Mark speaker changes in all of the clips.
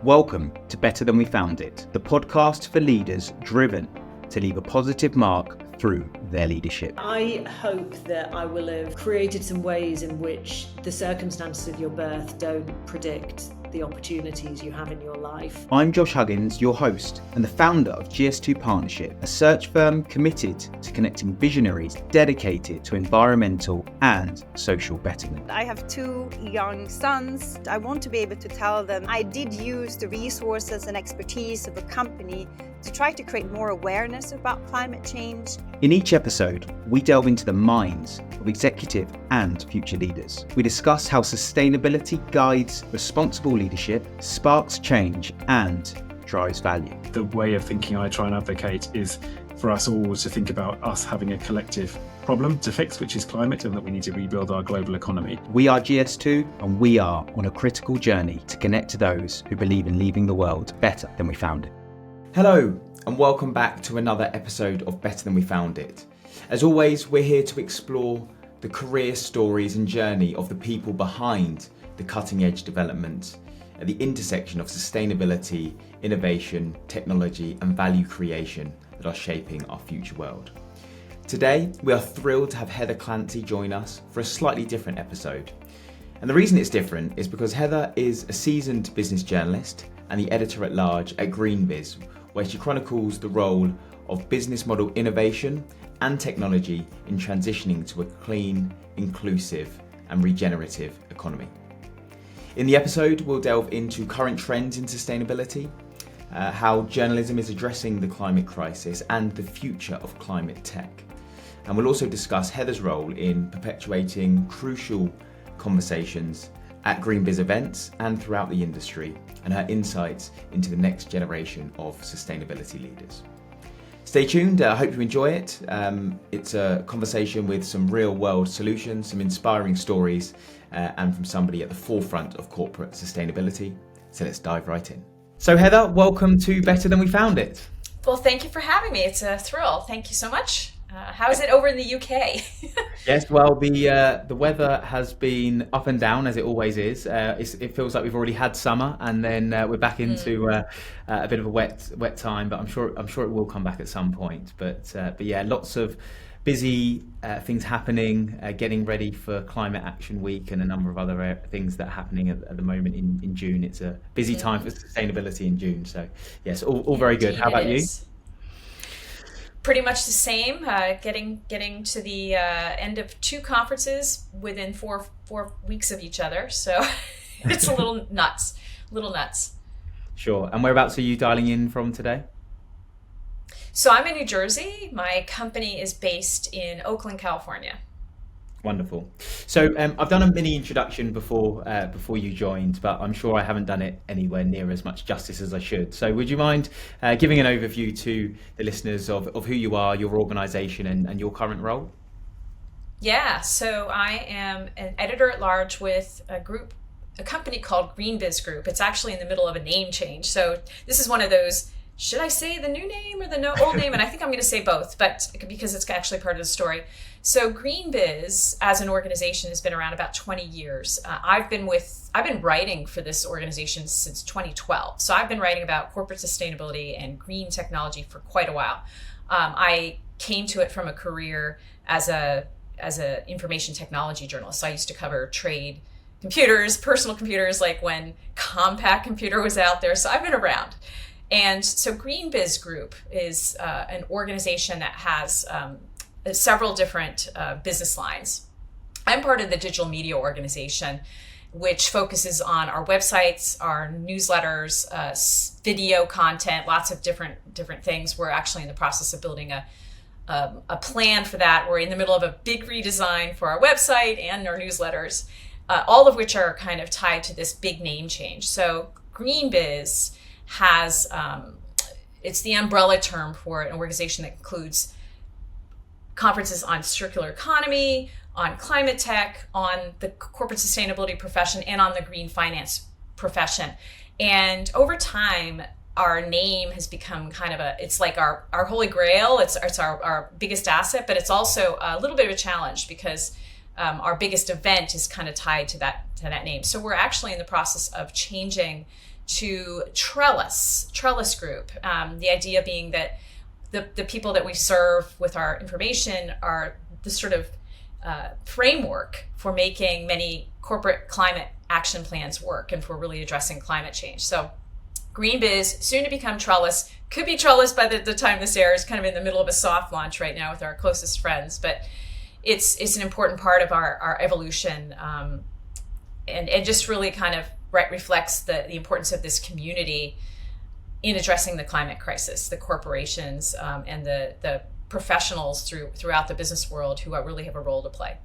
Speaker 1: Welcome to Better Than We Found It, the podcast for leaders driven to leave a positive mark through their leadership.
Speaker 2: I hope that I will have created some ways in which the circumstances of your birth don't predict the opportunities you have in your life.
Speaker 1: I'm Josh Huggins, your host and the founder of GS2 Partnership, a search firm committed to connecting visionaries dedicated to environmental and social betterment.
Speaker 3: I have 2 young sons. I want to be able to tell them I did use the resources and expertise of a company to try to create more awareness about climate change.
Speaker 1: In each episode, we delve into the minds of executive and future leaders. We discuss how sustainability guides responsible leadership, sparks change, and drives value.
Speaker 4: The way of thinking I try and advocate is for us all to think about us having a collective problem to fix, which is climate, and that we need to rebuild our global economy.
Speaker 1: We are GS2, and we are on a critical journey to connect to those who believe in leaving the world better than we found it. Hello, and welcome back to another episode of Better Than We Found It. As always, we're here to explore the career stories and journey of the people behind the cutting edge development at the intersection of sustainability, innovation, technology, and value creation that are shaping our future world. Today, we are thrilled to have Heather Clancy join us for a slightly different episode. And the reason it's different is because Heather is a seasoned business journalist and the editor-at-large at GreenBiz, where she chronicles the role of business model innovation and technology in transitioning to a clean, inclusive, and regenerative economy. In the episode, we'll delve into current trends in sustainability, how journalism is addressing the climate crisis, and the future of climate tech. And we'll also discuss Heather's role in perpetuating crucial conversations at GreenBiz events and throughout the industry, and her insights into the next generation of sustainability leaders. Stay tuned, I hope you enjoy it. It's a conversation with some real world solutions, some inspiring stories, and from somebody at the forefront of corporate sustainability. So let's dive right in. So Heather, welcome to Better Than We Found It.
Speaker 5: Well, thank you for having me. It's a thrill. Thank you so much. How is it over in the UK?
Speaker 1: Yes, well, the weather has been up and down as it always is. It feels like we've already had summer, and then we're back into a bit of a wet time. But I'm sure it will come back at some point. But yeah, lots of busy things happening, getting ready for Climate Action Week and a number of other things that are happening at the moment in June. It's a busy time for sustainability in June. So yes, all very good. How about you?
Speaker 5: Pretty much the same. Getting to the end of 2 conferences within four weeks of each other. So it's a little nuts.
Speaker 1: Sure. And whereabouts are you dialing in from today?
Speaker 5: So I'm in New Jersey. My company is based in Oakland, California.
Speaker 1: Wonderful. So I've done a mini introduction before you joined, but I'm sure I haven't done it anywhere near as much justice as I should. So would you mind giving an overview to the listeners of who you are, your organisation, and your current role?
Speaker 5: Yeah. So I am an editor-at-large with a company called GreenBiz Group. It's actually in the middle of a name change. So this is one of those, should I say the new name or the old name? And I think I'm going to say both, but because it's actually part of the story. So GreenBiz as an organization has been around about 20 years. I've been writing for this organization since 2012. So I've been writing about corporate sustainability and green technology for quite a while. I came to it from a career as a information technology journalist. So I used to cover trade computers, personal computers, like when Compaq Computer was out there. So I've been around. And so GreenBiz Group is an organization that has several different business lines. I'm part of the digital media organization, which focuses on our websites, our newsletters, video content, lots of different things. We're actually in the process of building a plan for that. We're in the middle of a big redesign for our website and our newsletters, all of which are kind of tied to this big name change. So GreenBiz has, it's the umbrella term for an organization that includes conferences on circular economy, on climate tech, on the corporate sustainability profession, and on the green finance profession. And over time, our name has become kind of it's like our holy grail. It's our biggest asset, but it's also a little bit of a challenge because our biggest event is kind of tied to that name. So we're actually in the process of changing to Trellis Group. The idea being that the people that we serve with our information are the sort of framework for making many corporate climate action plans work and for really addressing climate change. So GreenBiz, soon to become Trellis, could be Trellis by the time this airs, kind of in the middle of a soft launch right now with our closest friends, but it's an important part of our evolution, and just really kind of reflects the importance of this community in addressing the climate crisis, the corporations and the professionals throughout the business world who really have a role to play.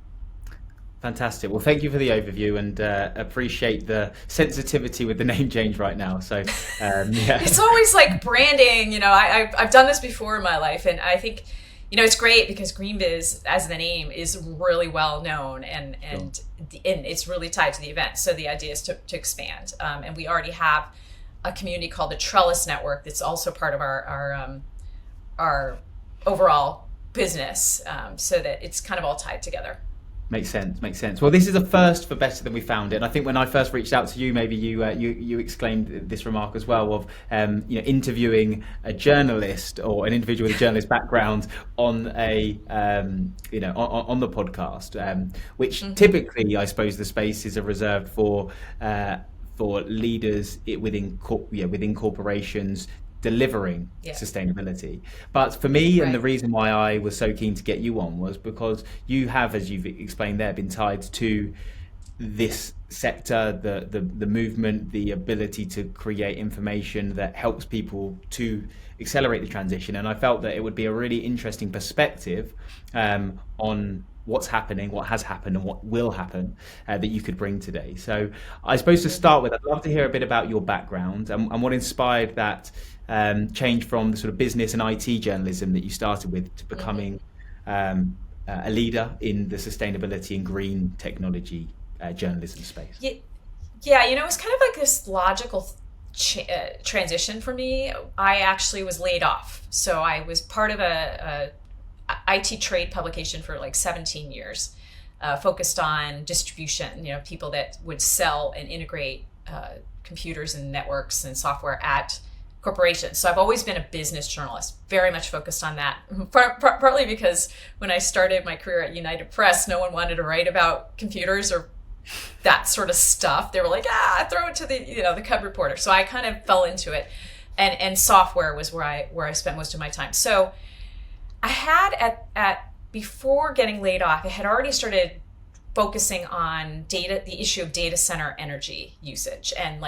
Speaker 1: Fantastic. Well, thank you for the overview, and appreciate the sensitivity with the name change right now. So, yeah. It's
Speaker 5: always like branding. I've done this before in my life, and I think, it's great because GreenBiz, as the name, is really well known, and it's really tied to the event. So the idea is to expand, and we already have a community called the Trellis Network that's also part of our overall business, so that it's kind of all tied together.
Speaker 1: Makes sense. Well, this is a first for Better Than We Found It. And I think when I first reached out to you, maybe you exclaimed this remark as well of interviewing a journalist or an individual with a journalist background on a on the podcast, which typically, I suppose, the spaces are reserved for leaders within corporations delivering sustainability. But for me, and the reason why I was so keen to get you on was because you have, as you've explained there, been tied to this sector, the movement, the ability to create information that helps people to accelerate the transition. And I felt that it would be a really interesting perspective on what's happening, what has happened, and what will happen that you could bring today. So I suppose to start with, I'd love to hear a bit about your background and what inspired that change from the sort of business and IT journalism that you started with to becoming a leader in the sustainability and green technology journalism space.
Speaker 5: Yeah, it was kind of like this logical transition for me. I actually was laid off. So I was part of a IT trade publication for like 17 years, focused on distribution, people that would sell and integrate computers and networks and software at corporations. So I've always been a business journalist, very much focused on that, partly because when I started my career at United Press, no one wanted to write about computers or that sort of stuff. They were like, throw it to the Cub Reporter. So I kind of fell into it, and software was where I spent most of my time. So I had before getting laid off, I had already started focusing on the issue of data center energy usage. And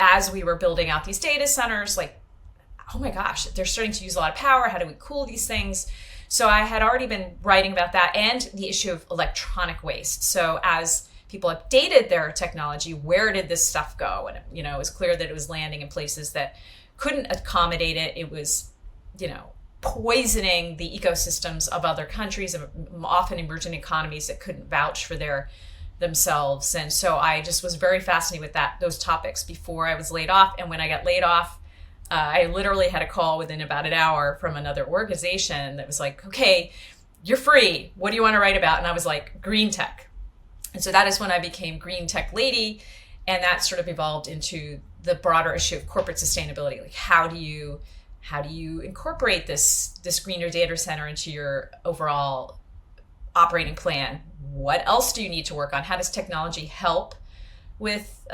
Speaker 5: as we were building out these data centers, oh my gosh, they're starting to use a lot of power. How do we cool these things? So I had already been writing about that and the issue of electronic waste. So as people updated their technology, where did this stuff go? And it was clear that it was landing in places that couldn't accommodate it. It was, poisoning the ecosystems of other countries, often emerging economies that couldn't vouch for themselves. And so I just was very fascinated with those topics before I was laid off. And when I got laid off, I literally had a call within about an hour from another organization that was like, okay, you're free. What do you want to write about? And I was like, green tech. And so that is when I became Green Tech Lady. And that sort of evolved into the broader issue of corporate sustainability. How do you incorporate this greener data center into your overall operating plan? What else do you need to work on? How does technology help with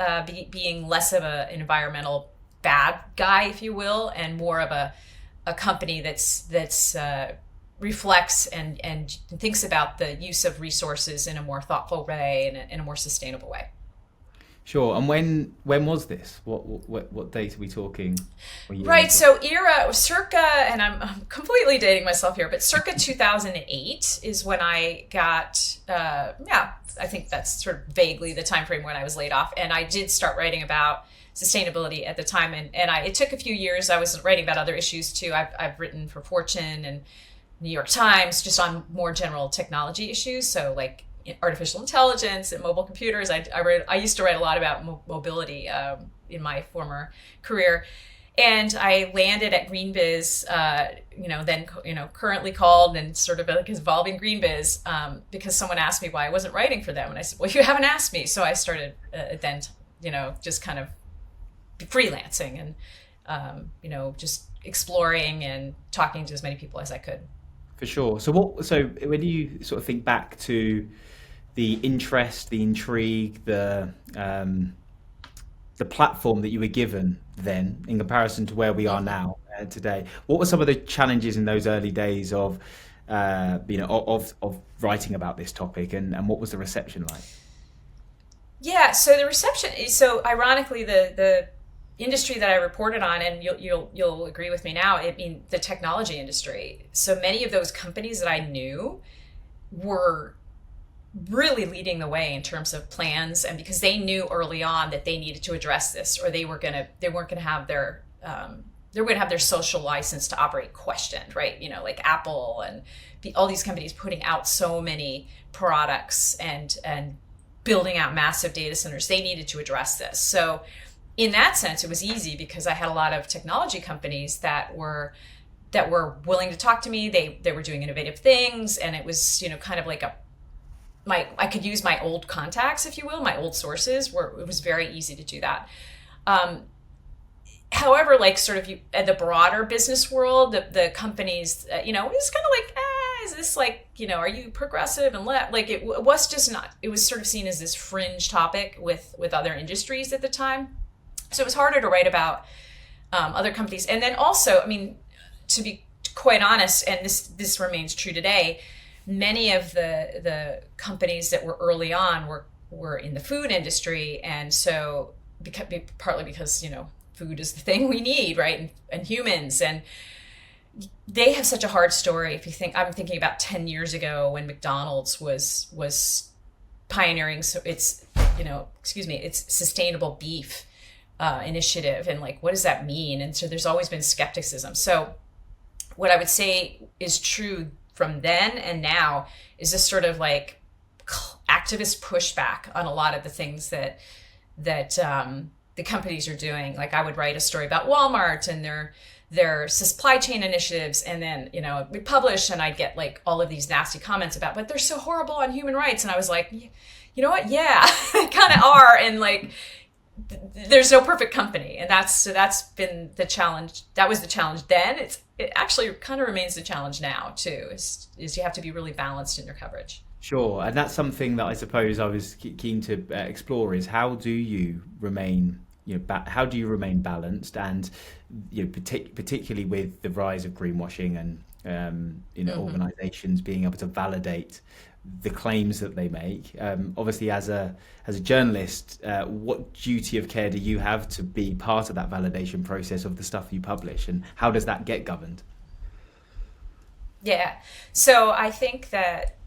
Speaker 5: being less of an environmental bad guy, if you will, and more of a company that's reflects and thinks about the use of resources in a more thoughtful way and in a more sustainable way?
Speaker 1: Sure. And when was this? What date are we talking?
Speaker 5: Right. So circa, and I'm completely dating myself here, but circa 2008 is when I got, I think that's sort of vaguely the time frame when I was laid off. And I did start writing about sustainability at the time. And it took a few years. I was writing about other issues too. I've written for Fortune and New York Times just on more general technology issues. So artificial intelligence and mobile computers. I used to write a lot about mobility in my former career, and I landed at GreenBiz. Currently called and sort of evolving GreenBiz because someone asked me why I wasn't writing for them, and I said, "Well, you haven't asked me." So I started then, just kind of freelancing and just exploring and talking to as many people as I could.
Speaker 1: For sure. So when you sort of think back to the interest, the intrigue, the platform that you were given then in comparison to where we are now today, what were some of the challenges in those early days of writing about this topic, and what was the reception like?
Speaker 5: Yeah, so the reception is, so ironically, the industry that I reported on, and you'll agree with me now, the technology industry. So many of those companies that I knew were really leading the way in terms of plans, and because they knew early on that they needed to address this, or they weren't going to have their social license to operate questioned, right? Like Apple and all these companies putting out so many products and building out massive data centers. They needed to address this. So in that sense, it was easy because I had a lot of technology companies that were willing to talk to me. They were doing innovative things, and it was kind of like I could use my old contacts, if you will, my old sources, where it was very easy to do that. However, like sort of the broader business world, the companies, it was kind of like, is this like, are you progressive and like it was just not. It was sort of seen as this fringe topic with other industries at the time. So it was harder to write about other companies. And then also, to be quite honest, and this remains true today, many of the companies that were early on were in the food industry. And so partly because, food is the thing we need, right? And humans. And they have such a hard story. If you think, I'm thinking about 10 years ago when McDonald's was pioneering, so it's sustainable beef initiative, and like, what does that mean? And so there's always been skepticism. So what I would say is true from then and now is this sort of like activist pushback on a lot of the things that the companies are doing. Like I would write a story about Walmart and their supply chain initiatives, and then we publish, and I'd get like all of these nasty comments about, but they're so horrible on human rights. And I was like, you know what? Yeah, they kind of are. And like, there's no perfect company, and that's been the challenge. That was the challenge then. It actually kind of remains the challenge now too. Is you have to be really balanced in your coverage.
Speaker 1: Sure, and that's something that I suppose I was keen to explore. Is how do you remain balanced, and particularly with the rise of greenwashing and organisations being able to validate the claims that they make. Obviously, as a journalist, what duty of care do you have to be part of that validation process of the stuff you publish, and how does that get governed?
Speaker 5: Yeah, so I think that,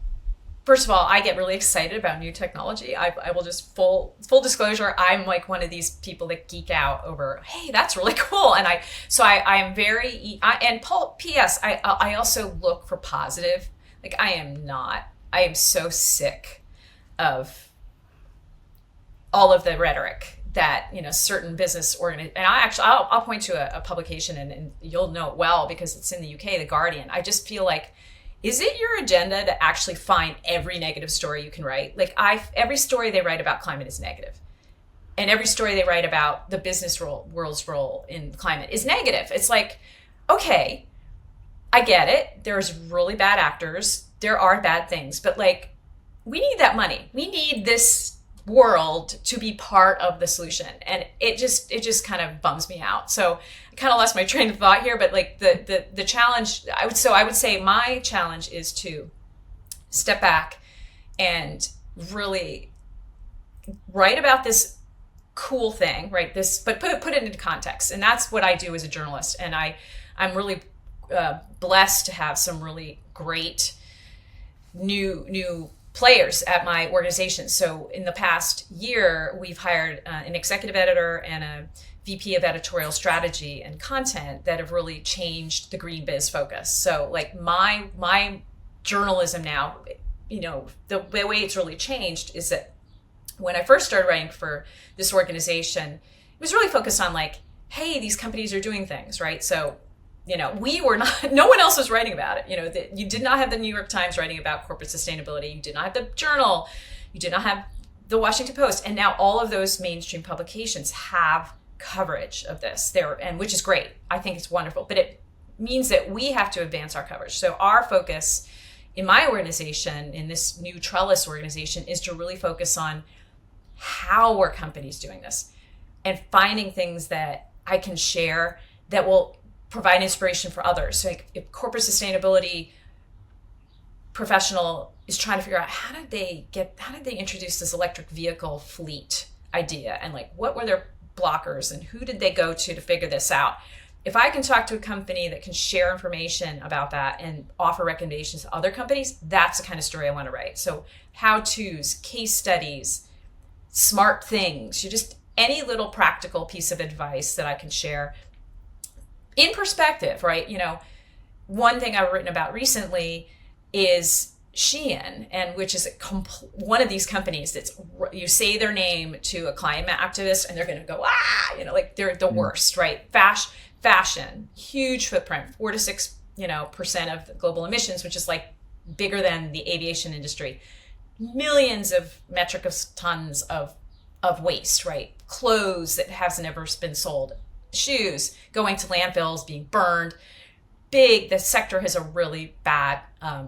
Speaker 5: first of all, I get really excited about new technology. I will just full disclosure, I'm like one of these people that geek out over, hey, that's really cool. And I am very, P.S. I also look for positive. Like I am so sick of all of the rhetoric that certain business and I'll point to a publication, and you'll know it well because it's in the UK, The Guardian. I just feel like, is it your agenda to actually find every negative story you can write? Like every story they write about climate is negative, and every story they write about the business world's role in climate is negative. It's like, okay, I get it. There's really bad actors. There are bad things, but like, we need that money. We need this world to be part of the solution. And it just kind of bums me out. So I kind of lost my train of thought here, but like the challenge, I would say my challenge is to step back and really write about this cool thing, right? But put it into context. And that's what I do as a journalist. And I'm really blessed to have some really great new players at my organization. So in the past year, we've hired an executive editor and a VP of editorial strategy and content that have really changed the GreenBiz focus. So like my journalism now, the way it's really changed is that when I first started writing for this organization, it was really focused on like, hey, these companies are doing things, right? So we were not, no one else was writing about it. You did not have the New York Times writing about corporate sustainability. You did not have the Journal. You did not have the Washington Post. And now all of those mainstream publications have coverage of this there, and which is great. I think it's wonderful, but it means that we have to advance our coverage. So our focus in my organization, in this new Trellis organization, is to really focus on how are companies doing this and finding things that I can share that will provide inspiration for others. So like if corporate sustainability professional is trying to figure out how did they introduce this electric vehicle fleet idea, and like what were their blockers and who did they go to figure this out. If I can talk to a company that can share information about that and offer recommendations to other companies, that's the kind of story I want to write. So how-tos, case studies, smart things, just any little practical piece of advice that I can share in perspective, right? One thing I've written about recently is Shein, and which is one of these companies that's, you say their name to a climate activist and they're going to go, like they're the worst, right? Fashion, huge footprint, 4 to 6% of global emissions, which is like bigger than the aviation industry. Millions of metric tons of waste, right? Clothes that hasn't ever been sold, shoes going to landfills, being burned. The sector has a really bad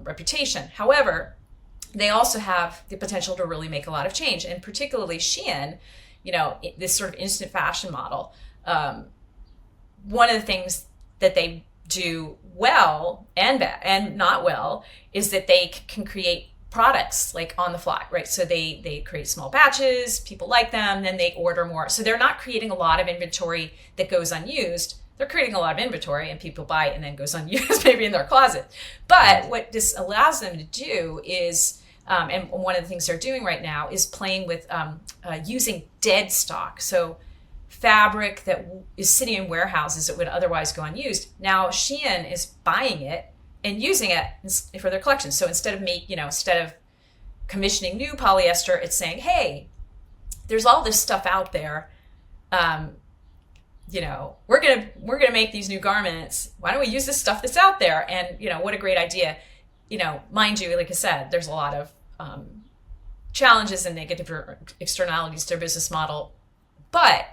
Speaker 5: reputation. However, they also have the potential to really make a lot of change, and particularly Shein, this sort of instant fashion model. One of the things that they do well and not well is that they can create products like on the fly, right? So they create small batches, people like them, then they order more. So they're not creating a lot of inventory that goes unused. They're creating a lot of inventory and people buy it and then goes unused maybe in their closet. But what this allows them to do is, and one of the things they're doing right now is playing with using dead stock. So fabric that is sitting in warehouses that would otherwise go unused. Now Shein is buying it and using it for their collection. So instead of commissioning new polyester, it's saying, hey, there's all this stuff out there. We're gonna make these new garments. Why don't we use this stuff that's out there? And what a great idea. Mind you, like I said, there's a lot of challenges and negative externalities to their business model, but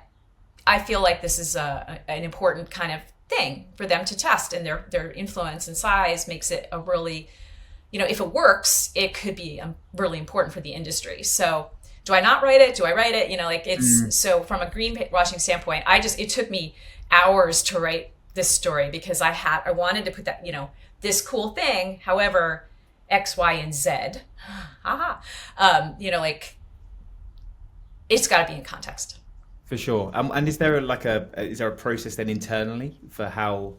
Speaker 5: I feel like this is an important kind of thing for them to test, and their influence and size makes it a really, if it works, it could be really important for the industry. So do I not write it? Do I write it? So from a greenwashing standpoint, it took me hours to write this story because I wanted to put that, this cool thing, however, X, Y, and Z, it's got to be in context.
Speaker 1: For sure. And is there a process then internally for how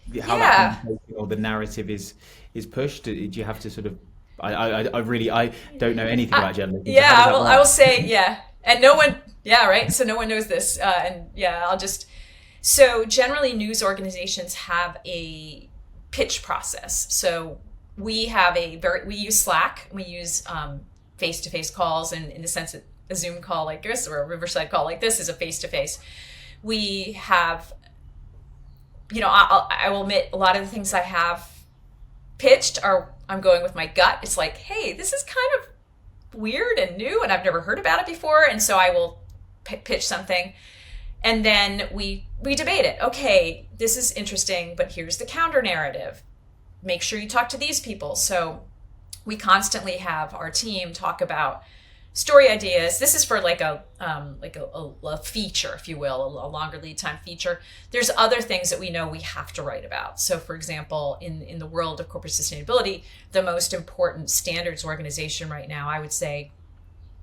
Speaker 1: that or the narrative is pushed? Do you have to sort of? I don't know anything about journalism.
Speaker 5: Yeah, I will say and no one. Yeah, right. So no one knows this, So generally, news organizations have a pitch process. So we use Slack. We use face-to-face calls, and in the sense that a Zoom call like this or a Riverside call like this is a face-to-face. We have, I will admit a lot of the things I have pitched I'm going with my gut. It's like, hey, this is kind of weird and new and I've never heard about it before. And so I will pitch something and then we debate it. Okay, this is interesting, but here's the counter narrative. Make sure you talk to these people. So we constantly have our team talk about story ideas. This is for like a feature, if you will, a longer lead time feature. There's other things that we know we have to write about. So for example, in the world of corporate sustainability, the most important standards organization right now, I would say,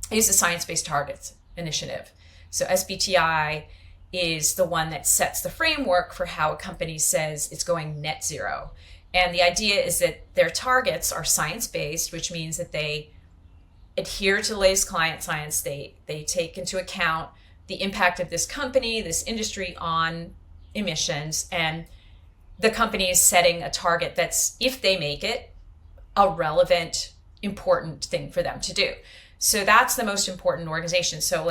Speaker 5: is the Science Based Targets Initiative. So SBTI is the one that sets the framework for how a company says it's going net zero. And the idea is that their targets are science-based, which means that they adhere to the latest climate science. They take into account the impact of this company, this industry on emissions, and the company is setting a target that's, if they make it, a relevant, important thing for them to do. So that's the most important organization. So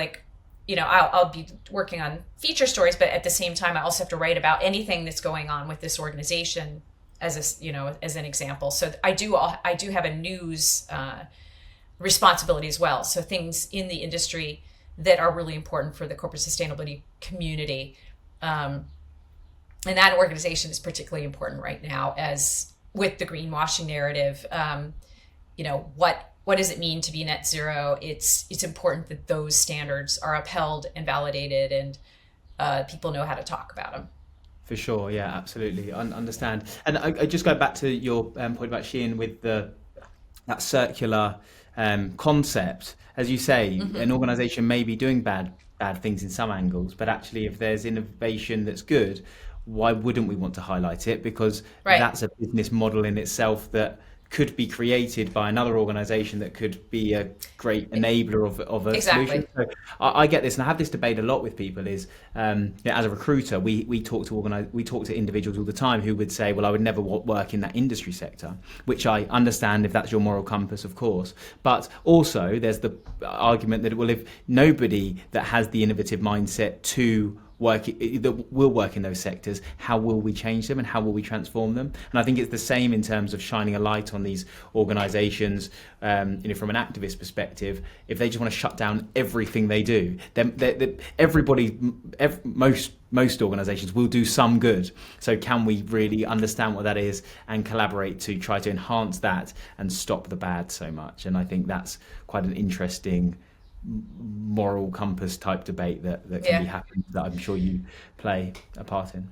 Speaker 5: I'll be working on feature stories, but at the same time, I also have to write about anything that's going on with this organization as an example. So I do have a news responsibility as well. So things in the industry that are really important for the corporate sustainability community. And that organization is particularly important right now, as with the greenwashing narrative. What does it mean to be net zero? It's important that those standards are upheld and validated, and people know how to talk about them.
Speaker 1: For sure, yeah, absolutely. Understand. And I just go back to your point about Shein with that circular concept. As you say, an organization may be doing bad things in some angles, but actually if there's innovation that's good, why wouldn't we want to highlight it? Because that's a business model in itself that could be created by another organization that could be a great enabler of a solution. So I get this, and I have this debate a lot with people, is as a recruiter, we talk to individuals all the time who would say, well, I would never work in that industry sector, which I understand if that's your moral compass, of course. But also there's the argument that, well, if nobody that has the innovative mindset to that will work in those sectors, how will we change them and how will we transform them? And I think it's the same in terms of shining a light on these organizations, from an activist perspective. If they just want to shut down everything they do, then most organizations will do some good. So can we really understand what that is and collaborate to try to enhance that and stop the bad so much? And I think that's quite an interesting moral compass type debate that can be happening, that I'm sure you play a part in.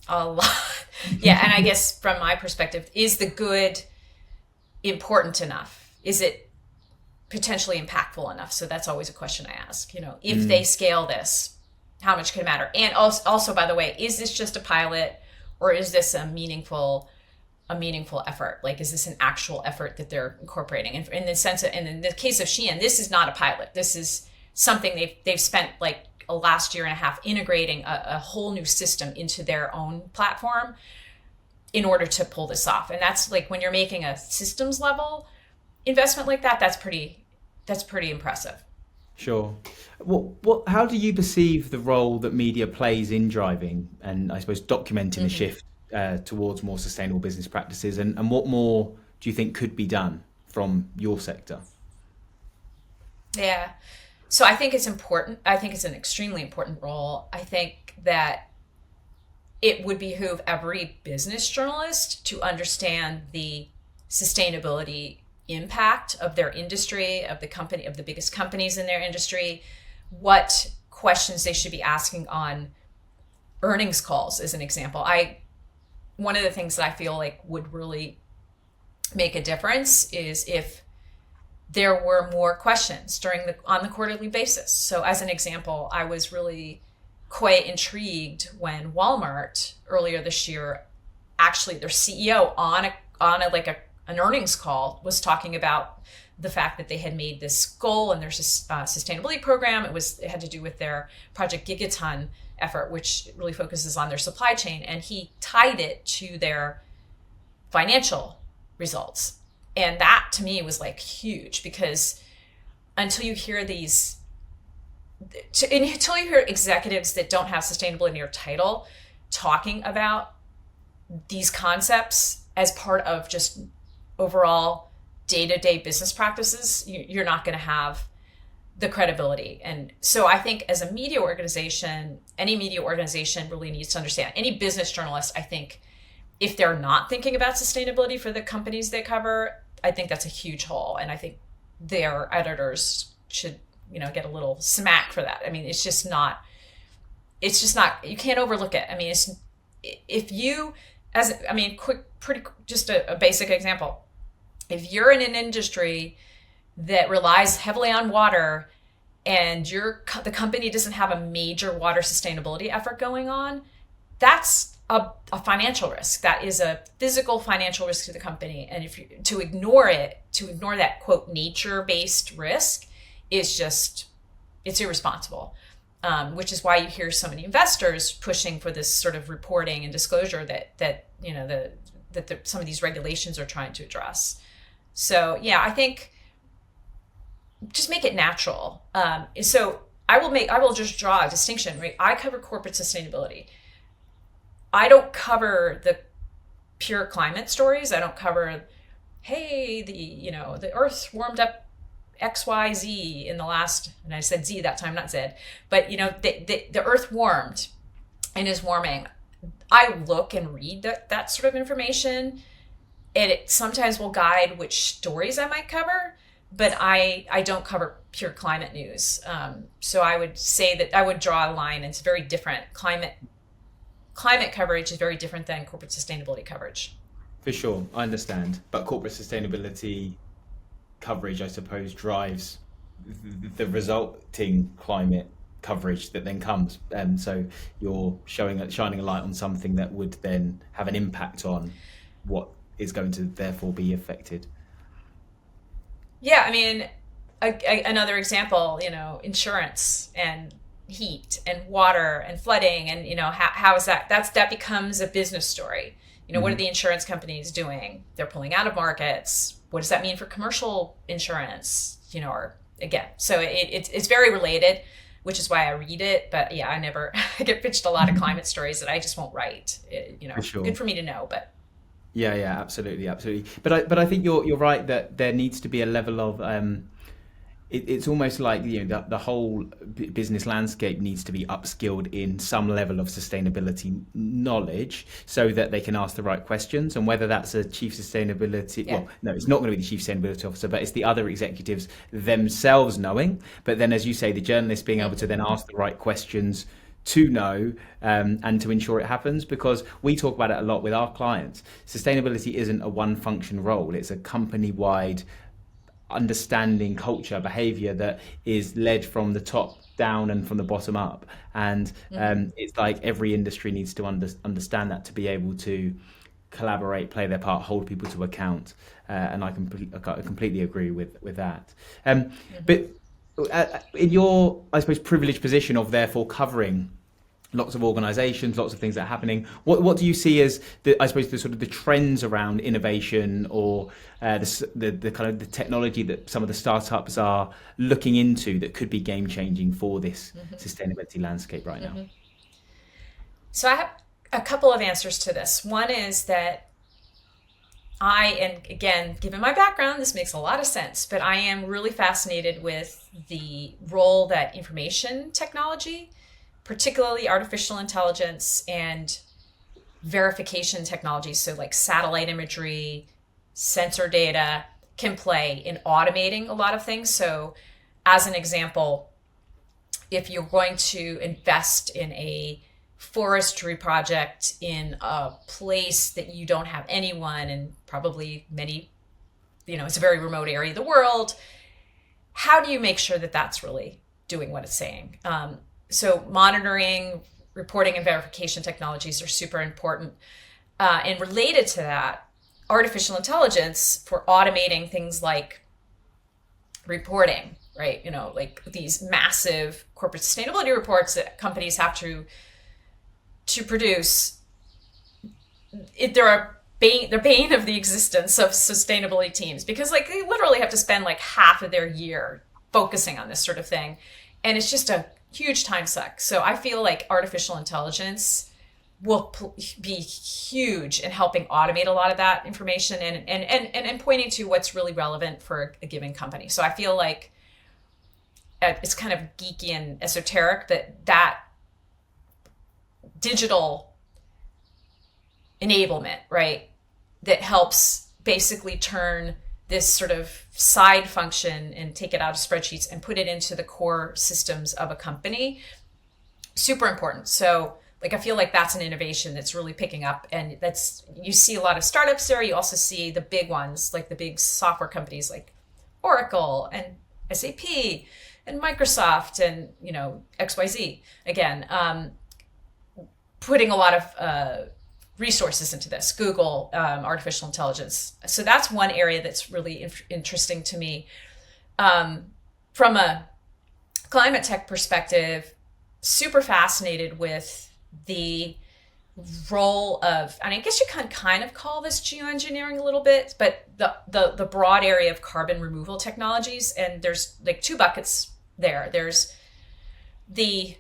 Speaker 5: A lot. Yeah. And I guess from my perspective, is the good important enough? Is it potentially impactful enough? So that's always a question I ask, if they scale this, how much could it matter? And also, by the way, is this just a pilot, or is this a meaningful effort? Like, is this an actual effort that they're incorporating? And in the sense of, and in the case of Shein, this is not a pilot. This is something they've spent like a last year and a half integrating a whole new system into their own platform in order to pull this off. And that's like, when you're making a systems level investment like that, that's pretty impressive.
Speaker 1: Sure. How do you perceive the role that media plays in driving and, I suppose, documenting the shift towards more sustainable business practices, and what more do you think could be done from your sector?
Speaker 5: Yeah. So I think it's important. I think it's an extremely important role. I think that it would behoove every business journalist to understand the sustainability impact of their industry, of the company, of the biggest companies in their industry, what questions they should be asking on earnings calls, as an example. One of the things that I feel like would really make a difference is if there were more questions on the quarterly basis. So as an example, I was really quite intrigued when Walmart earlier this year, actually their CEO on an earnings call was talking about the fact that they had made this goal in their sustainability program. It had to do with their Project Gigaton effort, which really focuses on their supply chain. And he tied it to their financial results. And that to me was like huge, because until you hear executives that don't have sustainability in your title talking about these concepts as part of just overall day-to-day business practices, you're not going to have the credibility. And so I think as a media organization, any media organization really needs to understand, any business journalist, I think, if they're not thinking about sustainability for the companies they cover, I think that's a huge hole. And I think their editors should, get a little smack for that. I mean, it's just not, you can't overlook it. I mean, just a basic example. If you're in an industry that relies heavily on water and the company doesn't have a major water sustainability effort going on, that's a financial risk. That is a physical financial risk to the company. And to ignore that quote nature-based risk it's irresponsible. Which is why you hear so many investors pushing for this sort of reporting and disclosure that some of these regulations are trying to address. So yeah, I think just make it natural. So I will just draw a distinction, right? I cover corporate sustainability. I don't cover the pure climate stories. I don't cover, hey, the earth warmed up XYZ in the last, and I said Z that time, not Z, but the Earth warmed and is warming. I look and read that sort of information, and it sometimes will guide which stories I might cover, but I don't cover pure climate news. So I would say that I would draw a line, and it's very different. Climate coverage is very different than corporate sustainability coverage.
Speaker 1: For sure, I understand. But corporate sustainability coverage, I suppose, drives the resulting climate coverage that then comes. So you're shining a light on something that would then have an impact on what is going to therefore be affected.
Speaker 5: Yeah, I mean, another example, insurance and heat and water and flooding, and how is that becomes a business story. What are the insurance companies doing? They're pulling out of markets. What does that mean for commercial insurance? Or again, so it's very related, which is why I read it. But yeah, I get pitched a lot of climate stories that I just won't write.
Speaker 1: For sure.
Speaker 5: Good for me to know, but.
Speaker 1: Yeah, absolutely. But I think you're right that there needs to be a level of it's almost like the whole business landscape needs to be upskilled in some level of sustainability knowledge so that they can ask the right questions. And whether that's a chief sustainability, well, no, it's not going to be the chief sustainability officer, but it's the other executives themselves knowing. But then, as you say, the journalists being able to then ask the right questions to know and to ensure it happens, because we talk about it a lot with our clients. Sustainability isn't a one function role. It's a company-wide understanding, culture, behavior that is led from the top down and from the bottom up. And it's like every industry needs to understand that to be able to collaborate, play their part, hold people to account. And I completely agree with that. But in your, I suppose, privileged position of therefore covering lots of organizations, lots of things that are happening, what do you see as the sort of the trends around innovation, or the kind of the technology that some of the startups are looking into that could be game changing for this sustainability landscape right now?
Speaker 5: So I have a couple of answers to this. One is that and again, given my background, this makes a lot of sense, but I am really fascinated with the role that information technology, particularly artificial intelligence and verification technologies, so like satellite imagery, sensor data, can play in automating a lot of things. So as an example, if you're going to invest in a forestry project in a place that you don't have anyone, and probably many, it's a very remote area of the world, how do you make sure that that's really doing what it's saying? So monitoring, reporting, and verification technologies are super important. And related to that, artificial intelligence for automating things like reporting, right? Like these massive corporate sustainability reports that companies have to produce. They're bane of the existence of sustainability teams, because like they literally have to spend like half of their year focusing on this sort of thing. And it's just a huge time suck. So I feel like artificial intelligence will be huge in helping automate a lot of that information and pointing to what's really relevant for a given company. So I feel like it's kind of geeky and esoteric, but that digital enablement, right, that helps basically turn this sort of side function and take it out of spreadsheets and put it into the core systems of a company, super important. So like, I feel like that's an innovation that's really picking up, and you see a lot of startups there. You also see the big ones, like the big software companies like Oracle and SAP and Microsoft and, XYZ, again, putting a lot of resources into this, Google, artificial intelligence. So that's one area that's really interesting to me. From a climate tech perspective, super fascinated with the role of, and I guess you can kind of call this geoengineering a little bit, but the broad area of carbon removal technologies. And there's like two buckets there. There's the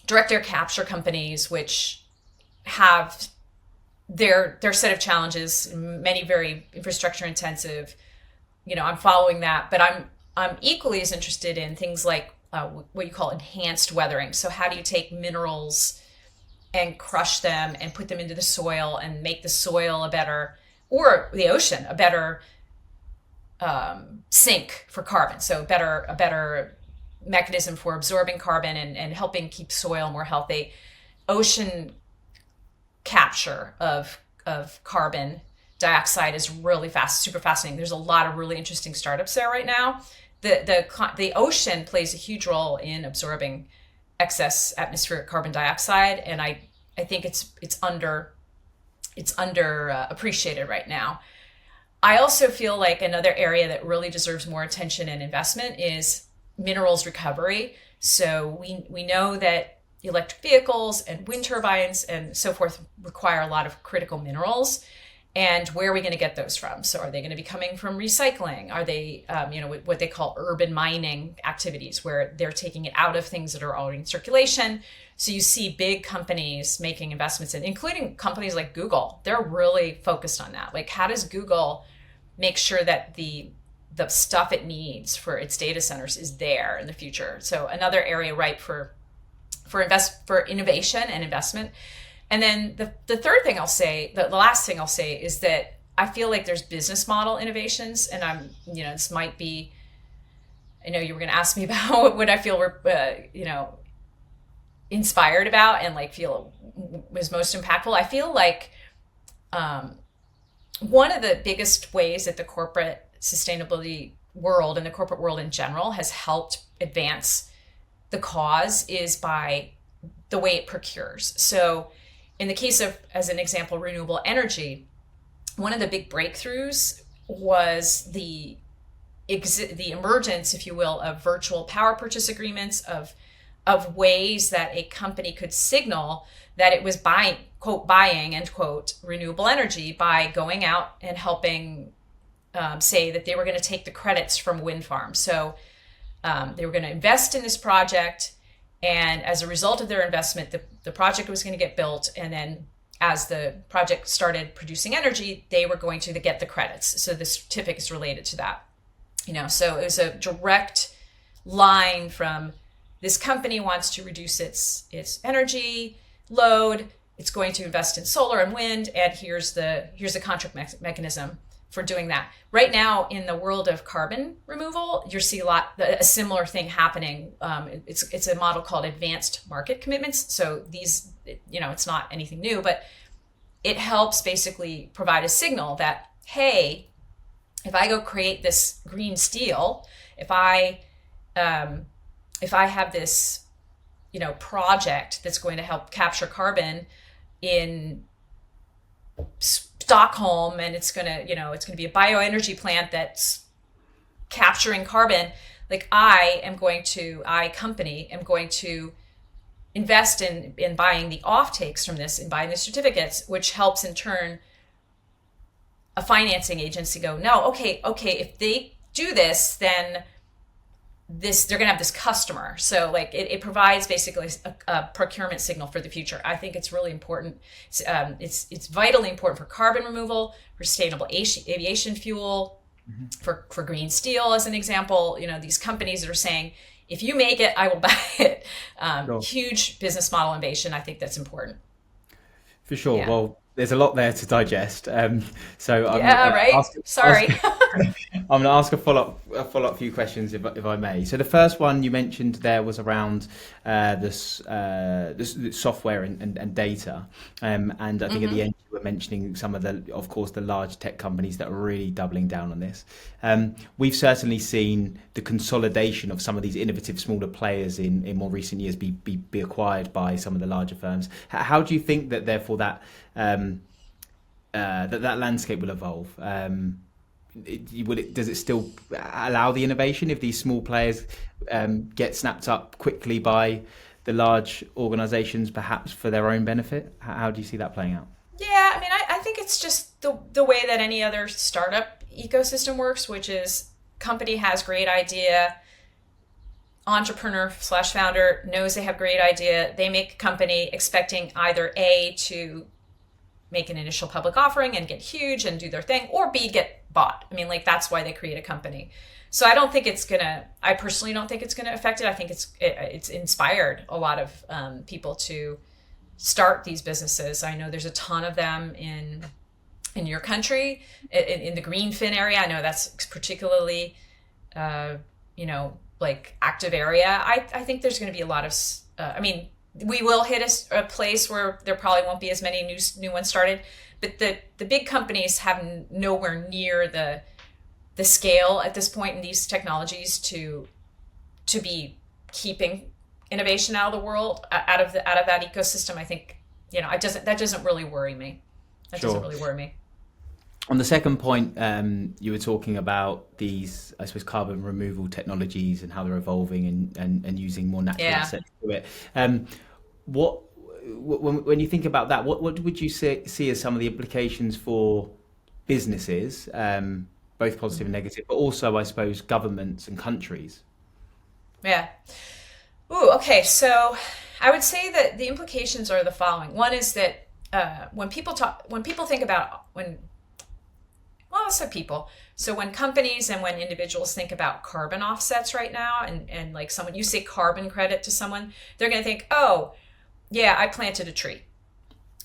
Speaker 5: direct air capture companies, which have their set of challenges, many very infrastructure intensive. I'm following that, but I'm equally as interested in things like what you call enhanced weathering. So how do you take minerals and crush them and put them into the soil and make the soil a better, or the ocean, a better sink for carbon. So a better mechanism for absorbing carbon and helping keep soil more healthy. Ocean capture of carbon dioxide is really super fascinating. There's a lot of really interesting startups there right now. The ocean plays a huge role in absorbing excess atmospheric carbon dioxide, and I think it's under appreciated right now. I also feel like another area that really deserves more attention and investment is minerals recovery. So we know that electric vehicles and wind turbines and so forth require a lot of critical minerals. And where are we going to get those from? So are they going to be coming from recycling? Are they, what they call urban mining activities, where they're taking it out of things that are already in circulation? So you see big companies making investments in, including companies like Google. They're really focused on that. Like, how does Google make sure that the stuff it needs for its data centers is there in the future? So another area ripe for innovation and investment. And then the third thing I'll say, the last thing I'll say, is that I feel like there's business model innovations, and this might be, I know you were going to ask me about what I feel we're, inspired about and like feel was most impactful. I feel like one of the biggest ways that the corporate sustainability world and the corporate world in general has helped advance the cause is by the way it procures. So in the case of, as an example, renewable energy, one of the big breakthroughs was the emergence, if you will, of virtual power purchase agreements, of ways that a company could signal that it was buying, quote, buying, end quote, renewable energy by going out and helping say that they were going to take the credits from wind farms. So they were going to invest in this project, and as a result of their investment, the project was going to get built, and then as the project started producing energy, they were going to get the credits. So the certificates related to that. So it was a direct line from this company wants to reduce its energy load, it's going to invest in solar and wind, and here's the contract mechanism for doing that. Right now, in the world of carbon removal, you see a similar thing happening. It's a model called advanced market commitments. So these, it's not anything new, but it helps basically provide a signal that, hey, if I go create this green steel, if I have this, project that's going to help capture carbon in Stockholm, and it's gonna be a bioenergy plant that's capturing carbon, like company am going to invest in buying the offtakes from this and buying the certificates, which helps in turn a financing agency go, no, okay, if they do this, then they're gonna have this customer. So like it provides basically a procurement signal for the future. I think it's really important. It's vitally important for carbon removal, for sustainable aviation fuel, for green steel, as an example. These companies that are saying, if you make it, I will buy it. Sure. Huge business model innovation. I think that's important.
Speaker 1: For sure.
Speaker 5: Yeah.
Speaker 1: Well, there's a lot there to digest. So
Speaker 5: right. Sorry.
Speaker 1: I'm going to ask a follow-up few questions, if I may. So the first one you mentioned there was around this software and data, and I think at the end you were mentioning some of the large tech companies that are really doubling down on this. We've certainly seen the consolidation of some of these innovative smaller players in more recent years be acquired by some of the larger firms. How do you think that therefore that landscape will evolve? Does it still allow the innovation if these small players get snapped up quickly by the large organizations, perhaps for their own benefit? How do you see that playing out?
Speaker 5: Yeah, I mean, I think it's just the way that any other startup ecosystem works, which is company has great idea, entrepreneur/founder knows they have great idea, they make a company expecting either A, to make an initial public offering and get huge and do their thing, or B, get bought. I mean, like, that's why they create a company. So I don't think I personally don't think it's gonna affect it. I think it's inspired a lot of people to start these businesses. I know there's a ton of them in your country, in the Greenfin area. I know that's particularly, like active area. I think there's going to be a lot of, we will hit a place where there probably won't be as many new ones started, but the big companies have nowhere near the scale at this point in these technologies to be keeping innovation out of the world, out of that ecosystem. I think, that doesn't really worry me. Doesn't really worry me.
Speaker 1: On the second point, you were talking about these, I suppose, carbon removal technologies and how they're evolving and using more natural assets to it. When you think about that, what would you see as some of the implications for businesses, both positive and negative, but also, I suppose, governments and countries?
Speaker 5: Yeah. Ooh, okay. So I would say that the implications are the following. One is that when companies and when individuals think about carbon offsets right now, and like you say carbon credit to someone, they're going to think, oh, yeah, I planted a tree.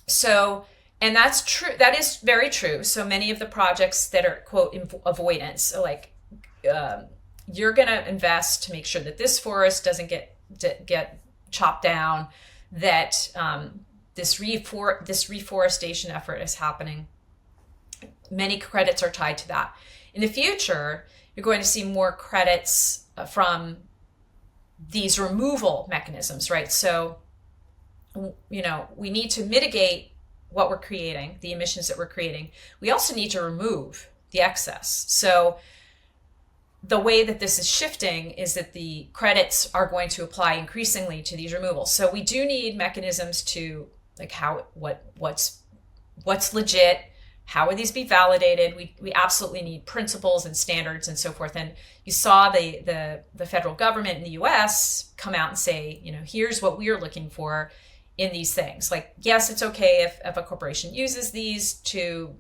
Speaker 5: So, and that's true. That is very true. So many of the projects that are, quote, avoidance, like you're going to invest to make sure that this forest doesn't get chopped down, that this reforestation effort is happening. Many credits are tied to that. In the future, you're going to see more credits from these removal mechanisms, right? So, we need to mitigate what we're creating, the emissions that we're creating. We also need to remove the excess. So the way that this is shifting is that the credits are going to apply increasingly to these removals. So we do need mechanisms to, like, what's legit. How would these be validated? We absolutely need principles and standards and so forth. And you saw the federal government in the US come out and say, here's what we're looking for in these things. Like, yes, it's okay if a corporation uses these to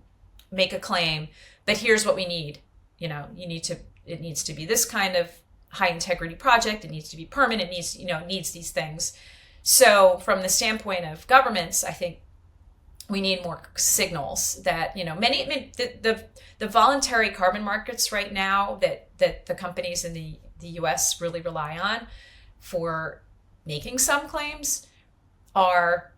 Speaker 5: make a claim, but here's what we need. It needs to be this kind of high integrity project. It needs to be permanent. It needs these things. So from the standpoint of governments, I think we need more signals that, the voluntary carbon markets right now that the companies in the US really rely on for making some claims are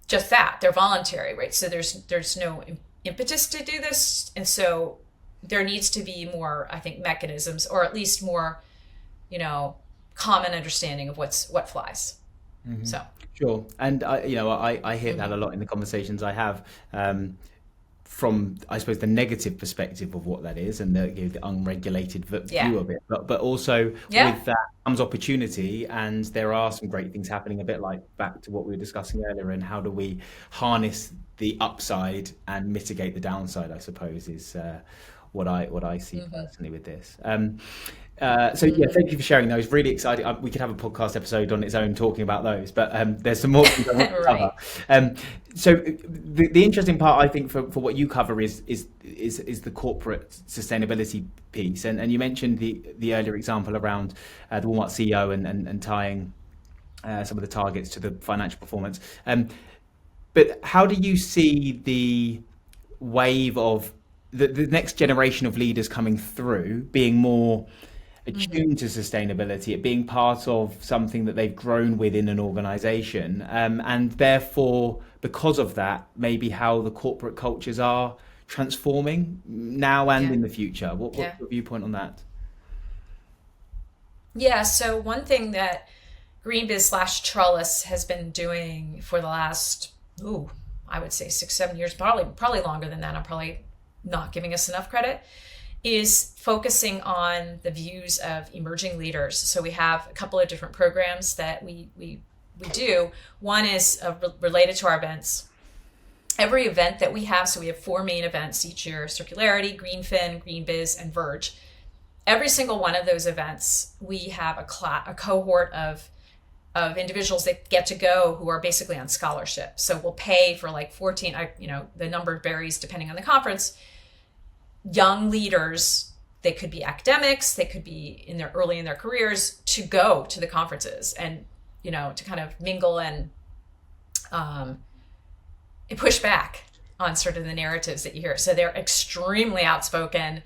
Speaker 5: just that. They're voluntary, right? So there's no impetus to do this. And so there needs to be more, I think, mechanisms, or at least more, common understanding of what flies. Mm-hmm. So.
Speaker 1: Sure. And I hear that a lot in the conversations I have, from, I suppose, the negative perspective of what that is and the unregulated view of it, but also with that comes opportunity, and there are some great things happening, a bit like back to what we were discussing earlier, and how do we harness the upside and mitigate the downside, I suppose, is what I see personally with this. Thank you for sharing those. Really exciting. We could have a podcast episode on its own talking about those, but there's some more things I want to cover. So the interesting part, I think, for what you cover is the corporate sustainability piece, and you mentioned the earlier example around the Walmart CEO and tying some of the targets to the financial performance. But how do you see the wave of the next generation of leaders coming through being more attuned to sustainability, it being part of something that they've grown within an organization, and therefore, because of that, maybe how the corporate cultures are transforming now and in the future? What's your viewpoint on that?
Speaker 5: Yeah, so one thing that GreenBiz/Trellis has been doing for the last, I would say 6-7 years, probably longer than that. I'm probably not giving us enough credit, is focusing on the views of emerging leaders. So we have a couple of different programs that we do. One is related to our events. Every event that we have, so we have 4 main events each year: Circularity, Greenfin, GreenBiz, and Verge. Every single one of those events, we have a cohort of individuals that get to go who are basically on scholarship. So we'll pay for like 14, the number varies depending on the conference, young leaders they could be academics, they could be early in their careers, to go to the conferences and, to kind of mingle and push back on sort of the narratives that you hear. So they're extremely outspoken.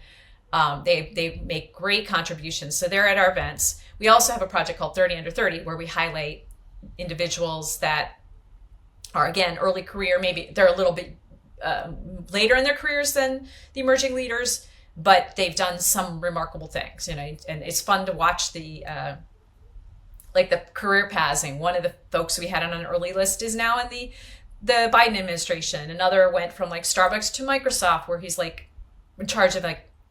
Speaker 5: They make great contributions. So they're at our events. We also have a project called 30 Under 30, where we highlight individuals that are, again, early career. Maybe they're a little bit later in their careers than the emerging leaders, but they've done some remarkable things, and it's fun to watch the career pathing. One of the folks we had on an early list is now in the Biden administration. Another went from Starbucks to Microsoft, where he's in charge of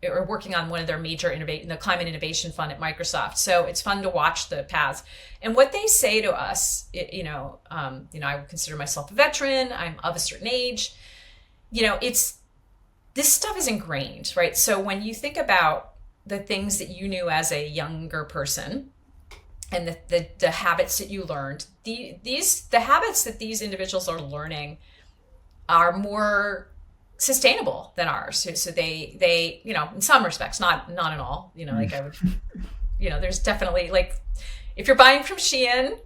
Speaker 5: or working on one of their major the climate innovation fund at Microsoft. So it's fun to watch the paths. And what they say to us, I would consider myself a veteran. I'm of a certain age. This stuff is ingrained, right? So when you think about the things that you knew as a younger person and the habits that you learned, the habits that these individuals are learning are more sustainable than ours. So they in some respects, not in all, I would, there's definitely if you're buying from Shein,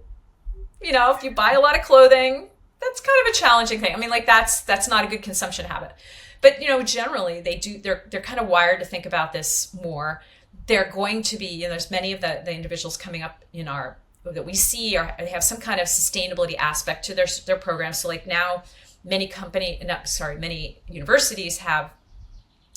Speaker 5: if you buy a lot of clothing, that's kind of a challenging thing. I mean, that's not a good consumption habit. But, generally they're kind of wired to think about this more. They're going to be, there's many of the individuals coming up that we see they have some kind of sustainability aspect to their programs. So now many universities have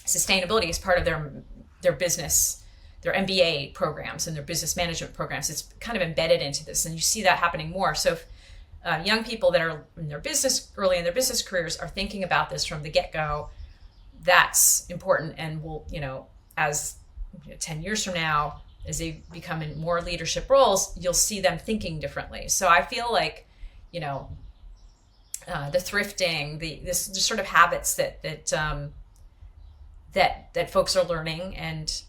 Speaker 5: sustainability as part of their business, their MBA programs and their business management programs. It's kind of embedded into this, and you see that happening more. So if young people that are early in their business careers are thinking about this from the get-go, that's important. And will, as 10 years from now, as they become in more leadership roles, you'll see them thinking differently. So I feel the thrifting, this sort of habits that folks are learning and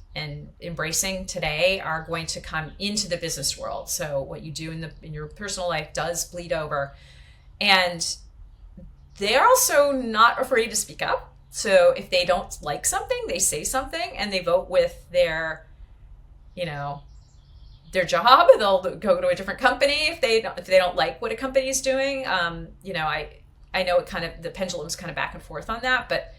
Speaker 5: embracing today are going to come into the business world. So what you do in your personal life does bleed over, and they're also not afraid to speak up. So if they don't like something, they say something, and they vote with their job. They'll go to a different company if they don't like what a company is doing. I know the pendulum's kind of back and forth on that, but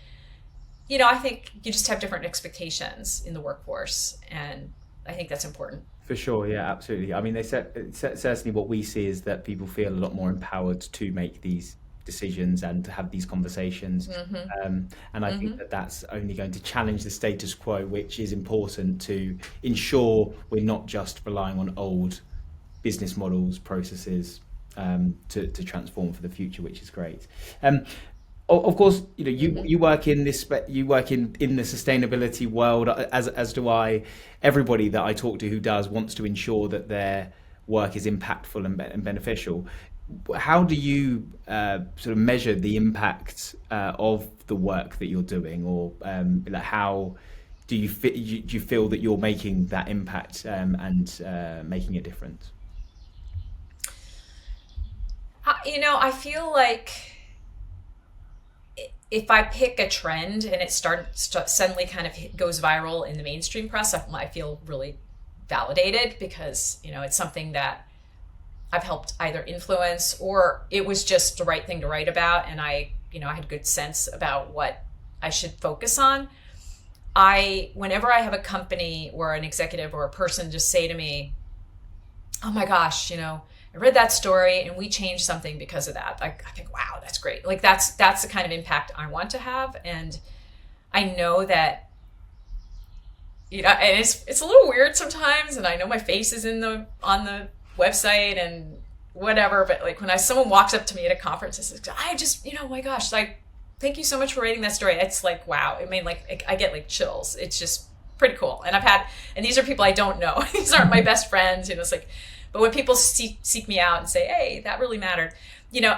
Speaker 5: I think you just have different expectations in the workforce, and I think that's important.
Speaker 1: For sure, yeah, absolutely. I mean, certainly what we see is that people feel a lot more empowered to make these decisions and to have these conversations. And I think that's only going to challenge the status quo, which is important to ensure we're not just relying on old business models, processes to transform for the future, which is great. Of course, you work in this. You work in the sustainability world, as do I. Everybody that I talk to who wants to ensure that their work is impactful and beneficial. How do you sort of measure the impact of the work that you're doing, or how do you feel that you're making that impact and making a difference?
Speaker 5: I feel like if I pick a trend and it suddenly kind of goes viral in the mainstream press, I feel really validated, because it's something that I've helped either influence, or it was just the right thing to write about, and I had good sense about what I should focus on. Whenever I have a company or an executive or a person just say to me, "Oh my gosh, I read that story and we changed something because of that," I think, wow, that's great. That's the kind of impact I want to have. And I know that, and it's a little weird sometimes, and I know my face is on the website and whatever, but when someone walks up to me at a conference and says, "I just, oh my gosh, thank you so much for writing that story," it's wow. I mean, I get chills. It's just pretty cool. And and these are people I don't know. These aren't my best friends, it's but when people seek me out and say, "Hey, that really mattered,"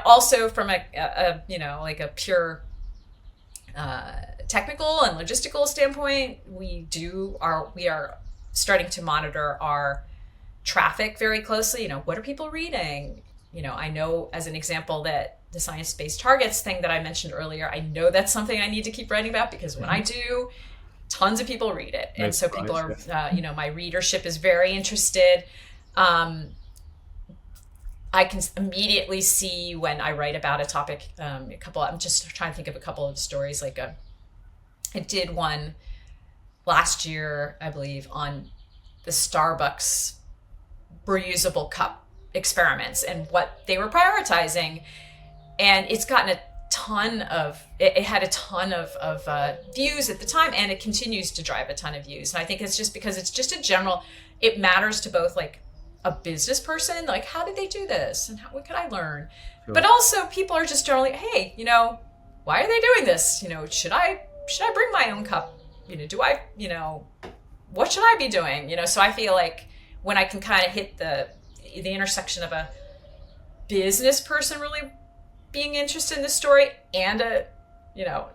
Speaker 5: also from a pure technical and logistical standpoint, we are starting to monitor our traffic very closely. What are people reading? I know, as an example, that the science-based targets thing that I mentioned earlier, I know that's something I need to keep writing about, because when I do tons of people read it. And so people are,
Speaker 1: yes.
Speaker 5: My readership is very interested. I can immediately see when I write about a topic, I'm just trying to think of a couple of stories. I did one last year, I believe, on the Starbucks reusable cup experiments and what they were prioritizing. And it's gotten it had a ton of views at the time, and it continues to drive a ton of views. And I think it's just because it's just it matters to both like a business person, like how did they do this and what could I learn? Sure. But also people are just generally, hey, why are they doing this? Should I bring my own cup? What should I be doing? So I feel like when I can kind of hit the intersection of a business person really being interested in the story and a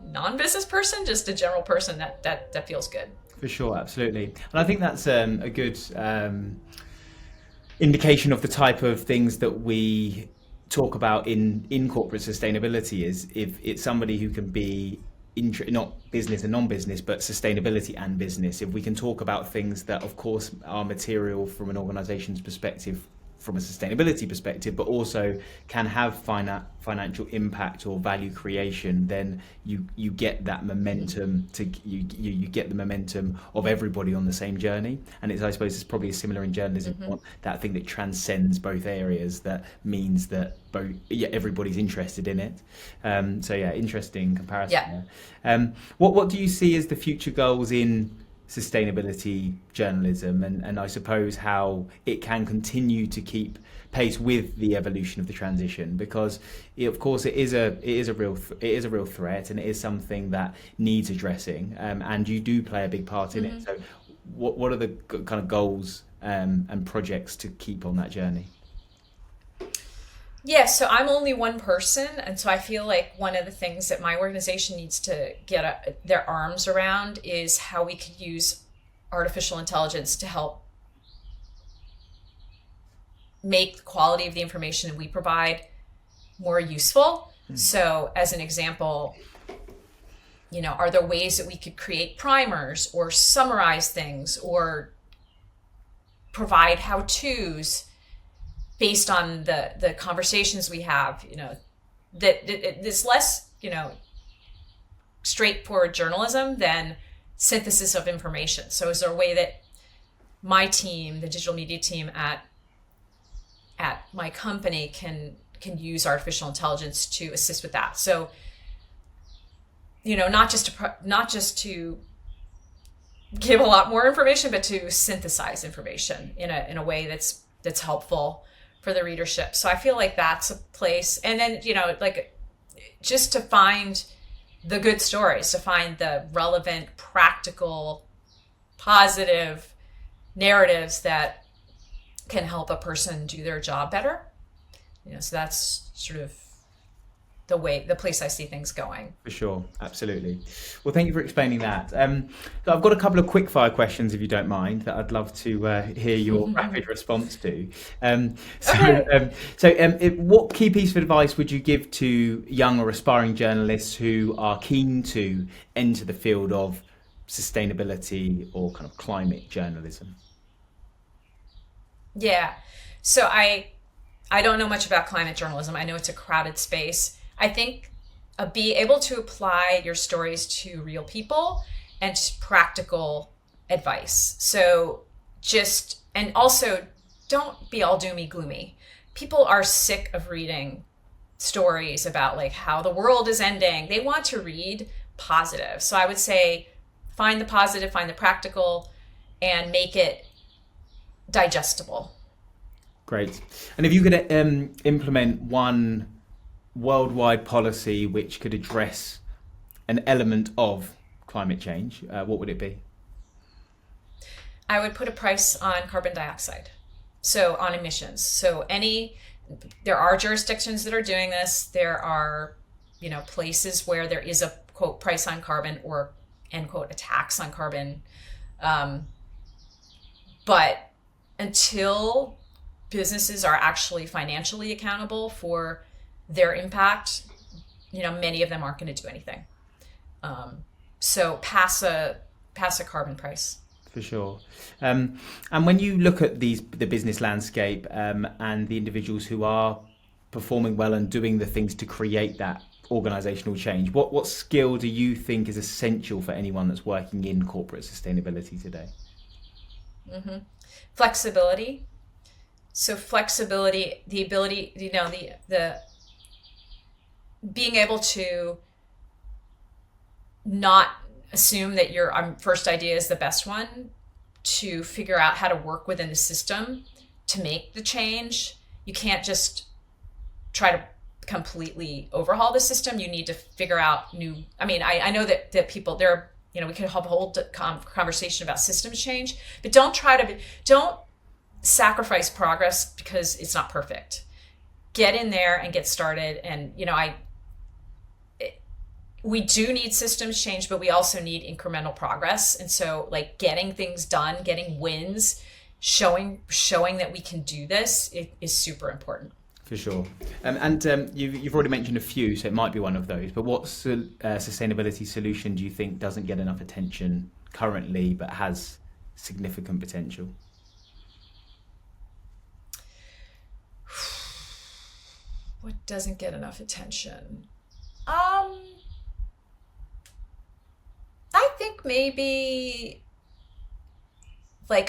Speaker 5: non-business person, just a general person, that feels good.
Speaker 1: For sure, absolutely. And I think that's a good indication of the type of things that we talk about in corporate sustainability, is if it's somebody who can be not business and non-business, but sustainability and business. If we can talk about things that of course are material from an organization's perspective, from a sustainability perspective, but also can have financial impact or value creation, then you get that momentum you get the momentum of everybody on the same journey. And I suppose it's probably similar in journalism. Mm-hmm. That thing that transcends both areas, that means that everybody's interested in it. Interesting comparison. Yeah. What do you see as the future goals in sustainability journalism, and I suppose how it can continue to keep pace with the evolution of the transition? Because of course it is a real threat, and it is something that needs addressing, and you do play a big part in it. So what are the kind of goals and projects to keep on that journey?
Speaker 5: Yeah, so I'm only one person, and so I feel like one of the things that my organization needs to get their arms around is how we could use artificial intelligence to help make the quality of the information that we provide more useful. Mm-hmm. So as an example, are there ways that we could create primers or summarize things or provide how-tos based on the conversations we have, that it's less, straightforward journalism than synthesis of information. So is there a way that my team, the digital media team at my company, can use artificial intelligence to assist with that? So, not just to give a lot more information, but to synthesize information in a way that's helpful for the readership. So I feel like that's a place. And then, just to find the good stories, to find the relevant, practical, positive narratives that can help a person do their job better. So that's sort of the place I see things going. For sure, absolutely. Well, thank you for explaining that. So I've got a couple of quick fire questions, if you don't mind, that I'd love to hear your rapid response to. What key piece of advice would you give to young or aspiring journalists who are keen to enter the field of sustainability or kind of climate journalism? Yeah, so I don't know much about climate journalism. I know it's a crowded space. I think be able to apply your stories to real people and practical advice. So and also don't be all doomy gloomy. People are sick of reading stories about like how the world is ending. They want to read positive. So I would say find the positive, find the practical, and make it digestible. Great. And if you could implement one worldwide policy which could address an element of climate change, what would it be? I would put a price on carbon dioxide, so on emissions. So there are jurisdictions that are doing this. There are, places where there is a quote price on carbon or end quote a tax on carbon. But until businesses are actually financially accountable for their impact, many of them aren't going to do anything. So pass a pass a carbon price.
Speaker 1: For sure. And when you look at the business landscape and the individuals who are performing well and doing the things to create that organizational change, what skill do you think is essential for anyone that's working in corporate sustainability today?
Speaker 5: Mm-hmm. Flexibility. So flexibility, the ability, the being able to not assume that your first idea is the best one, to figure out how to work within the system to make the change. You can't just try to completely overhaul the system. You need to figure out I know that people there, we could have a whole conversation about systems change, but don't sacrifice progress because it's not perfect. Get in there and get started. And, we do need systems change, but we also need incremental progress. And so getting things done, getting wins, showing that we can do this is super important.
Speaker 1: For sure. You've already mentioned a few, so it might be one of those, but what sustainability solution do you think doesn't get enough attention currently, but has significant potential?
Speaker 5: What doesn't get enough attention? I think maybe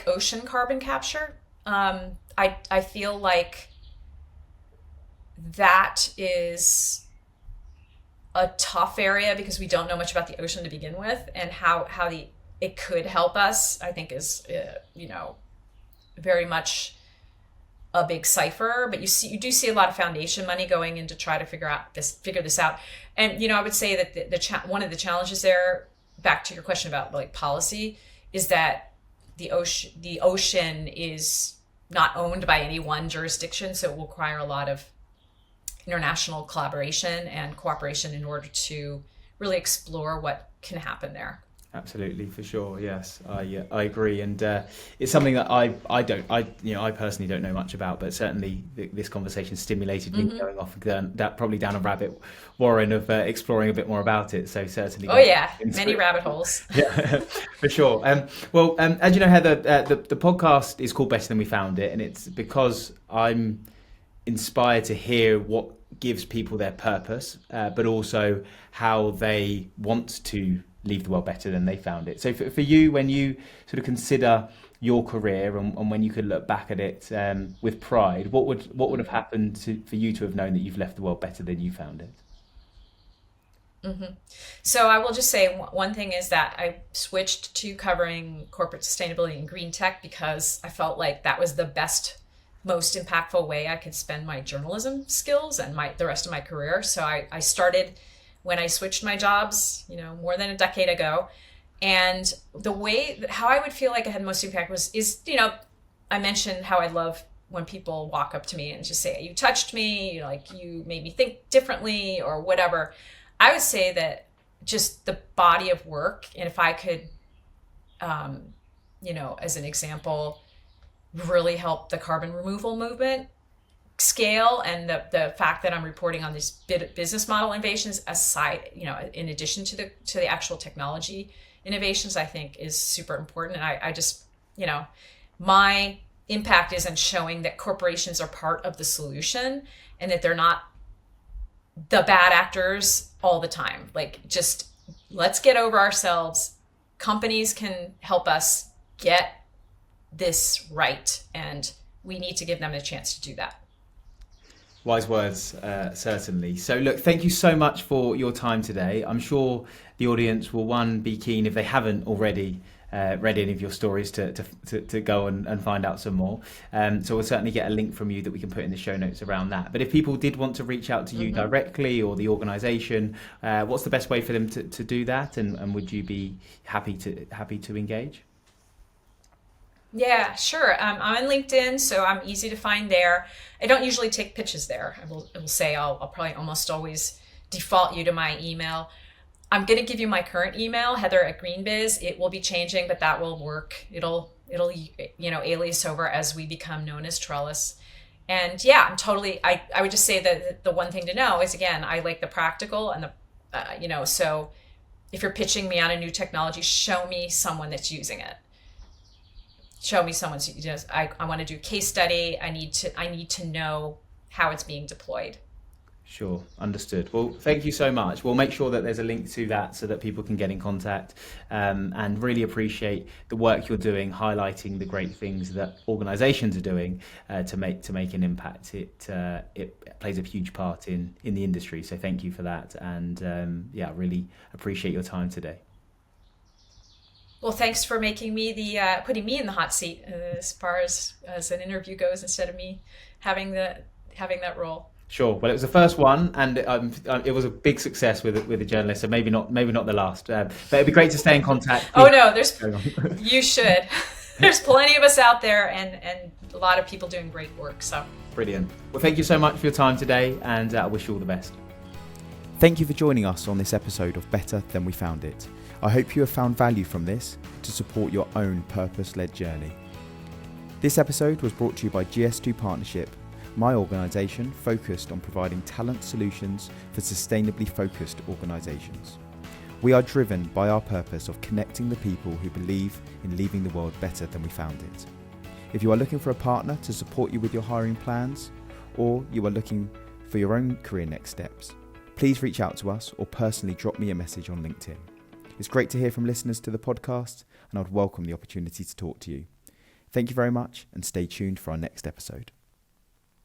Speaker 5: ocean carbon capture. I feel like that is a tough area because we don't know much about the ocean to begin with, and how it could help us, I think, is very much a big cipher. But you do see a lot of foundation money going in to try to figure this out. And I would say that one of the challenges there, back to your question about policy, is that the ocean is not owned by any one jurisdiction, so it will require a lot of international collaboration and cooperation in order to really explore what can happen there.
Speaker 1: Absolutely, for sure. Yes, I agree, and it's something that I personally don't know much about, but certainly this conversation stimulated me going off probably down a rabbit warren of exploring a bit more about it. So certainly,
Speaker 5: many rabbit holes.
Speaker 1: Yeah, for sure. As you know, Heather, the podcast is called Better Than We Found It, and it's because I'm inspired to hear what gives people their purpose, but also how they want to leave the world better than they found it. So for you, when you sort of consider your career and when you could look back at it with pride, what would have happened for you to have known that you've left the world better than you found it?
Speaker 5: Mm-hmm. So I will just say one thing is that I switched to covering corporate sustainability and green tech because I felt like that was the best, most impactful way I could spend my journalism skills and the rest of my career. So I started when I switched my jobs, more than a decade ago. And how I would feel like I had most impact is I mentioned how I love when people walk up to me and just say, you touched me, you made me think differently or whatever. I would say that just the body of work, and if I could, as an example, really help the carbon removal movement scale, and the fact that I'm reporting on these business model innovations aside, in addition to the actual technology innovations, I think is super important. And I just, my impact is in showing that corporations are part of the solution and that they're not the bad actors all the time. Just let's get over ourselves. Companies can help us get this right, and we need to give them a chance to do that.
Speaker 1: Wise words, certainly. So look, thank you so much for your time today. I'm sure the audience will, be keen, if they haven't already read any of your stories, to go and find out some more. So we'll certainly get a link from you that we can put in the show notes around that. But if people did want to reach out to you directly or the organisation, what's the best way for them to do that? And would you be happy to engage?
Speaker 5: Yeah, sure. I'm on LinkedIn, so I'm easy to find there. I don't usually take pitches there. I will say I'll probably almost always default you to my email. I'm going to give you my current email, Heather@GreenBiz. It will be changing, but that will work. It'll alias over as we become known as Trellis. And yeah, I would just say that the one thing to know is, again, I like the practical and the, so if you're pitching me on a new technology, show me someone that's using it. Show me someone. I want to do a case study. I need to know how it's being deployed.
Speaker 1: Sure, understood. Well, thank you so much. We'll make sure that there's a link to that so that people can get in contact, and really appreciate the work you're doing, highlighting the great things that organisations are doing to make an impact. It plays a huge part in the industry. So thank you for that, and really appreciate your time today.
Speaker 5: Well, thanks for making me putting me in the hot seat as far as an interview goes, instead of me having that role. Sure.
Speaker 1: Well, it was the first one, and it was a big success with a journalist. So maybe not the last. But it'd be great to stay in contact.
Speaker 5: Oh no, you should. There's plenty of us out there, and a lot of people doing great work. So
Speaker 1: brilliant. Well, thank you so much for your time today, and I wish you all the best. Thank you for joining us on this episode of Better Than We Found It. I hope you have found value from this to support your own purpose-led journey. This episode was brought to you by GS2 Partnership, my organisation focused on providing talent solutions for sustainably focused organisations. We are driven by our purpose of connecting the people who believe in leaving the world better than we found it. If you are looking for a partner to support you with your hiring plans, or you are looking for your own career next steps, please reach out to us or personally drop me a message on LinkedIn. It's great to hear from listeners to the podcast, and I'd welcome the opportunity to talk to you. Thank you very much, and stay tuned for our next episode.